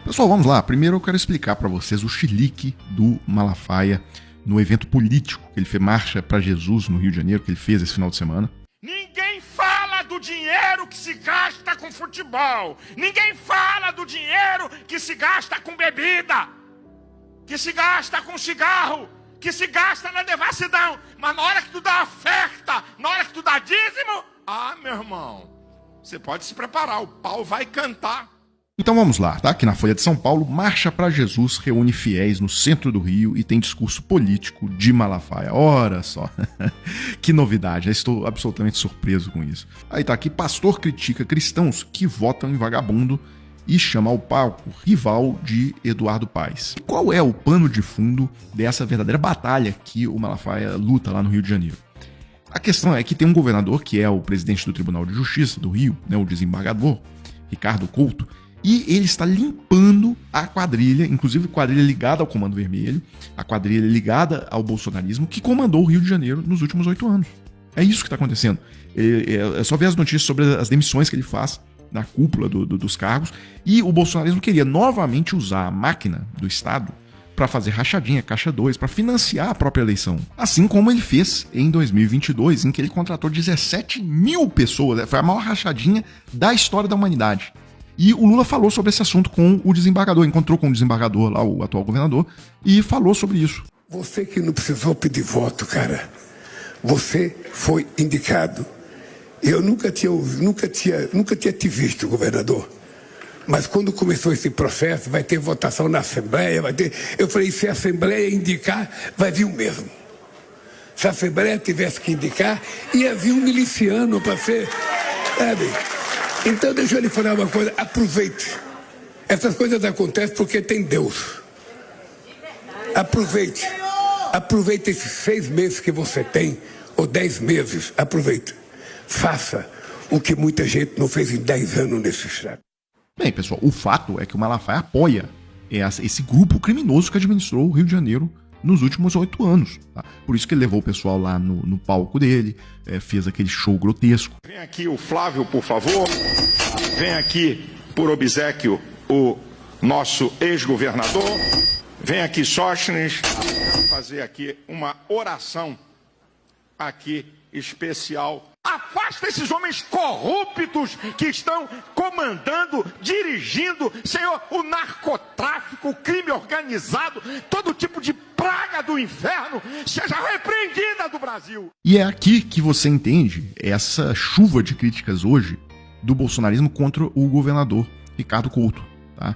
Pessoal, vamos lá. Primeiro eu quero explicar para vocês o chilique do Malafaia no evento político que ele fez, Marcha para Jesus no Rio de Janeiro, que ele fez esse final de semana. Ninguém fala do dinheiro que se gasta com futebol. Ninguém fala do dinheiro que se gasta com bebida, que se gasta com cigarro, que se gasta na devassidão. Mas na hora que tu dá oferta, na hora que tu dá dízimo, meu irmão, você pode se preparar, o pau vai cantar. Então vamos lá, tá? Aqui na Folha de São Paulo, Marcha para Jesus reúne fiéis no centro do Rio e tem discurso político de Malafaia. Ora só, que novidade, eu estou absolutamente surpreso com isso. Aí tá aqui, pastor critica cristãos que votam em vagabundo e chama ao palco rival de Eduardo Paes. E qual é o pano de fundo dessa verdadeira batalha que o Malafaia luta lá no Rio de Janeiro? A questão é que tem um governador, que é o presidente do Tribunal de Justiça do Rio, né, o desembargador, Ricardo Couto, e ele está limpando a quadrilha, inclusive a quadrilha ligada ao Comando Vermelho, a quadrilha ligada ao bolsonarismo, que comandou o Rio de Janeiro nos últimos 8 anos. É isso que está acontecendo. É só ver as notícias sobre as demissões que ele faz na cúpula dos cargos, e o bolsonarismo queria novamente usar a máquina do Estado para fazer rachadinha, caixa 2, para financiar a própria eleição. Assim como ele fez em 2022, em que ele contratou 17 mil pessoas. Foi a maior rachadinha da história da humanidade. E o Lula falou sobre esse assunto com o desembargador, encontrou com o desembargador lá, o atual governador, e falou sobre isso. Você que não precisou pedir voto, cara. Você foi indicado. Eu nunca tinha te visto, governador. Mas quando começou esse processo, vai ter votação na Assembleia, vai ter... Eu falei, se a Assembleia indicar, vai vir o mesmo. Se a Assembleia tivesse que indicar, ia vir um miliciano para ser... Sabe? Então, deixa eu lhe falar uma coisa, aproveite. Essas coisas acontecem porque tem Deus. Aproveite. Aproveite esses 6 meses que você tem, ou 10 meses, aproveite. Faça o que muita gente não fez em 10 anos nesse estado. Bem, pessoal, o fato é que o Malafaia apoia esse grupo criminoso que administrou o Rio de Janeiro nos últimos 8 anos. Tá? Por isso que ele levou o pessoal lá no palco dele, fez aquele show grotesco. Vem aqui o Flávio, por favor. Vem aqui, por obséquio, o nosso ex-governador. Vem aqui, Sóstenes. Vamos fazer aqui uma oração aqui especial. Afasta esses homens corruptos que estão comandando, dirigindo, Senhor, o narcotráfico, o crime organizado, todo tipo de praga do inferno, seja repreendida do Brasil. E é aqui que você entende essa chuva de críticas hoje do bolsonarismo contra o governador Ricardo Couto. Tá?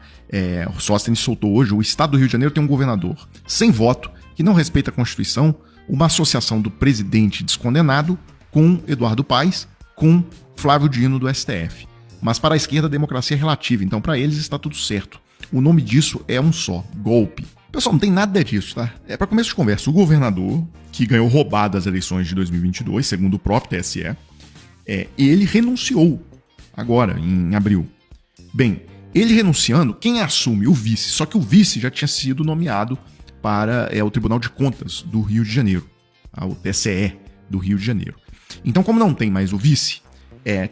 O Sóstenes soltou hoje, o estado do Rio de Janeiro tem um governador sem voto, que não respeita a Constituição, uma associação do presidente descondenado com Eduardo Paes, com Flávio Dino do STF. Mas para a esquerda a democracia é relativa, então para eles está tudo certo. O nome disso é um só, golpe. Pessoal, não tem nada disso, tá? Para começo de conversa, o governador, que ganhou roubado as eleições de 2022, segundo o próprio TSE, ele renunciou agora, em abril. Bem, ele renunciando, quem assume? O vice. Só que o vice já tinha sido nomeado para o Tribunal de Contas do Rio de Janeiro, o TSE do Rio de Janeiro. Então, como não tem mais o vice,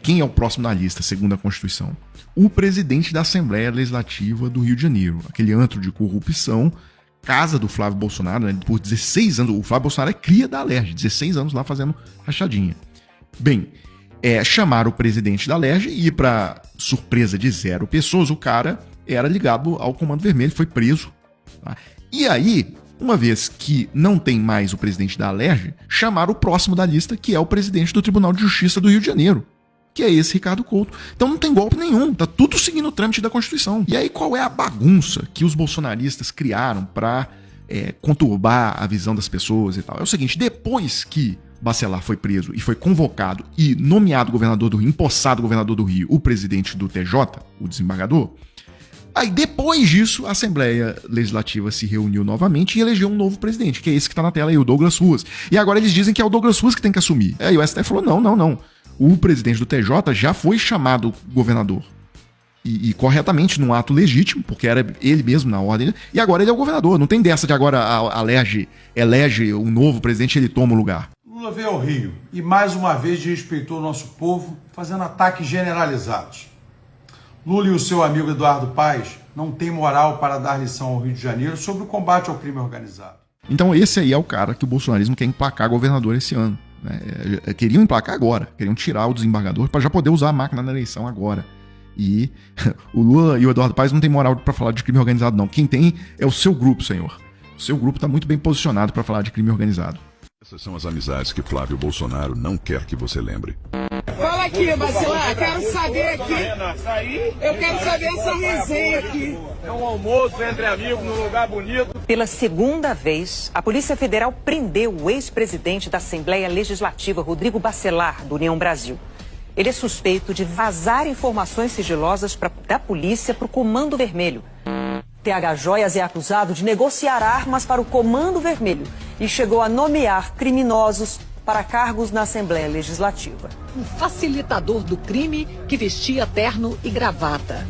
quem é o próximo na lista, segundo a Constituição? O presidente da Assembleia Legislativa do Rio de Janeiro, aquele antro de corrupção, casa do Flávio Bolsonaro, né, por 16 anos. O Flávio Bolsonaro é cria da Alerj, 16 anos lá fazendo rachadinha. Bem, chamaram o presidente da Alerj e, para surpresa de 0 pessoas, o cara era ligado ao Comando Vermelho, foi preso. Tá? E aí, uma vez que não tem mais o presidente da Alerj, chamaram o próximo da lista, que é o presidente do Tribunal de Justiça do Rio de Janeiro, que é esse Ricardo Couto. Então não tem golpe nenhum, tá tudo seguindo o trâmite da Constituição. E aí qual é a bagunça que os bolsonaristas criaram para conturbar a visão das pessoas e tal? É o seguinte, depois que Bacelar foi preso e foi convocado e nomeado governador do Rio, empossado governador do Rio, o presidente do TJ, o desembargador, aí depois disso a Assembleia Legislativa se reuniu novamente e elegeu um novo presidente, que é esse que tá na tela aí, o Douglas Ruas. E agora eles dizem que é o Douglas Ruas que tem que assumir. Aí o STF falou, não. O presidente do TJ já foi chamado governador. E corretamente, num ato legítimo, porque era ele mesmo na ordem, e agora ele é o governador. Não tem dessa de agora a Alerj elege um novo presidente e ele toma o lugar. Lula veio ao Rio e mais uma vez desrespeitou o nosso povo, fazendo ataques generalizados. Lula e o seu amigo Eduardo Paes não têm moral para dar lição ao Rio de Janeiro sobre o combate ao crime organizado. Então esse aí é o cara que o bolsonarismo quer emplacar governador esse ano. Né? Queriam emplacar agora, queriam tirar o desembargador para já poder usar a máquina na eleição agora. E o Lula e o Eduardo Paes não tem moral para falar de crime organizado, não. Quem tem é o seu grupo, senhor. O seu grupo está muito bem posicionado para falar de crime organizado. Essas são as amizades que Flávio Bolsonaro não quer que você lembre. Fala aqui, Bacelar, quero saber aqui. Eu quero saber essa resenha aqui. É um almoço entre amigos num lugar bonito. Pela segunda vez, a Polícia Federal prendeu o ex-presidente da Assembleia Legislativa, Rodrigo Bacelar, do União Brasil. Ele é suspeito de vazar informações sigilosas da polícia para o Comando Vermelho. TH Joias é acusado de negociar armas para o Comando Vermelho e chegou a nomear criminosos para cargos na Assembleia Legislativa. Um facilitador do crime que vestia terno e gravata.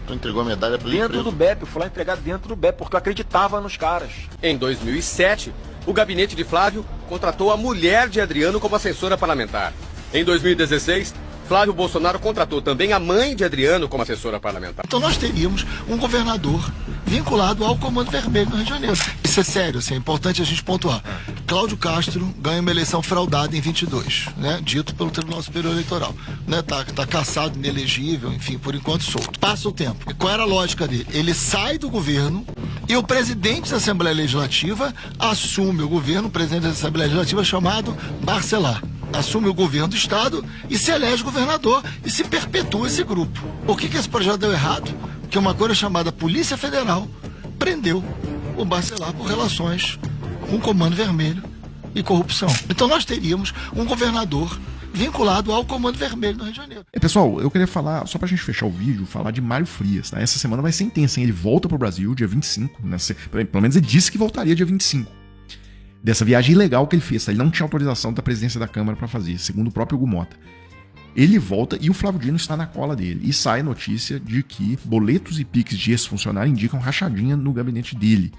Tu entregou a medalha para Dentro do BEP, eu fui lá entregar dentro do BEP, porque eu acreditava nos caras. Em 2007, o gabinete de Flávio contratou a mulher de Adriano como assessora parlamentar. Em 2016, Flávio Bolsonaro contratou também a mãe de Adriano como assessora parlamentar. Então nós teríamos um governador vinculado ao Comando Vermelho no Rio de Janeiro. Isso é sério, assim, é importante a gente pontuar. Cláudio Castro ganha uma eleição fraudada em 22, né? Dito pelo Tribunal Superior Eleitoral. Né? Tá caçado, inelegível, enfim, por enquanto solto. Passa o tempo. E qual era a lógica dele? Ele sai do governo e o presidente da Assembleia Legislativa assume o governo, o presidente da Assembleia Legislativa chamado Bacelar. Assume o governo do Estado e se elege governador e se perpetua esse grupo. Por que esse projeto deu errado? Porque uma coisa chamada Polícia Federal prendeu o Bacelar por relações com o Comando Vermelho e corrupção. Então nós teríamos um governador vinculado ao Comando Vermelho no Rio de Janeiro. Pessoal, eu queria falar, só pra gente fechar o vídeo, falar de Mário Frias. Tá? Essa semana vai ser intensa, hein? Ele volta pro Brasil dia 25, né? Pelo menos ele disse que voltaria dia 25. Dessa viagem ilegal que ele fez, tá? Ele não tinha autorização da presidência da Câmara para fazer, segundo o próprio Hugo Mota. Ele volta e o Flávio Dino está na cola dele. E sai notícia de que boletos e piques de ex-funcionário indicam rachadinha no gabinete dele.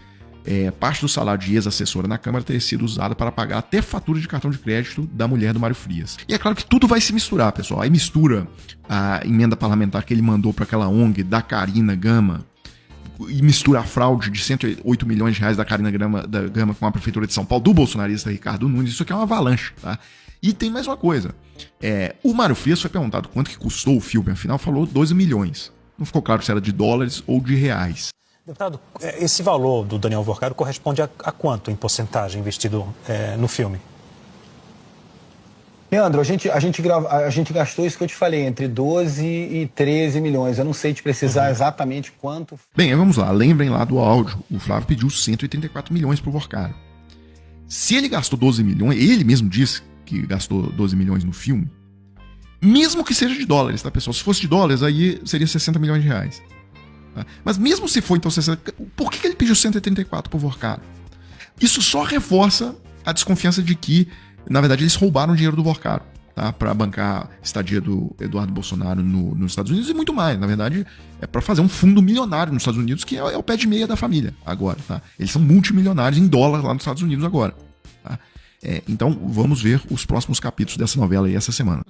Parte do salário de ex-assessora na Câmara teria sido usada para pagar até fatura de cartão de crédito da mulher do Mário Frias. E é claro que tudo vai se misturar, pessoal. Aí mistura a emenda parlamentar que ele mandou para aquela ONG da Carina Gama, e mistura a fraude de 108 milhões de reais da Carina Gama com a Prefeitura de São Paulo, do bolsonarista Ricardo Nunes. Isso aqui é uma avalanche, tá? E tem mais uma coisa. O Mário Frias foi perguntado quanto que custou o filme, afinal falou 12 milhões. Não ficou claro se era de dólares ou de reais. Deputado, esse valor do Daniel Vorcaro corresponde a quanto em porcentagem investido no filme? Leandro, a gente gastou isso que eu te falei, entre 12 e 13 milhões. Eu não sei te precisar exatamente quanto. Bem, vamos lá. Lembrem lá do áudio. O Flávio pediu 184 milhões pro Vorcaro. Se ele gastou 12 milhões, ele mesmo disse que gastou 12 milhões no filme, mesmo que seja de dólares, tá, pessoal? Se fosse de dólares, aí seria 60 milhões de reais. Tá? Mas mesmo se for, então, 60... Por que ele pediu 184 pro Vorcaro? Isso só reforça a desconfiança de que, na verdade, eles roubaram o dinheiro do Vorcaro, tá? Para bancar a estadia do Eduardo Bolsonaro nos Estados Unidos e muito mais. Na verdade, é para fazer um fundo milionário nos Estados Unidos, que é o pé de meia da família agora, tá? Eles são multimilionários em dólar lá nos Estados Unidos agora, tá? Então, vamos ver os próximos capítulos dessa novela aí essa semana.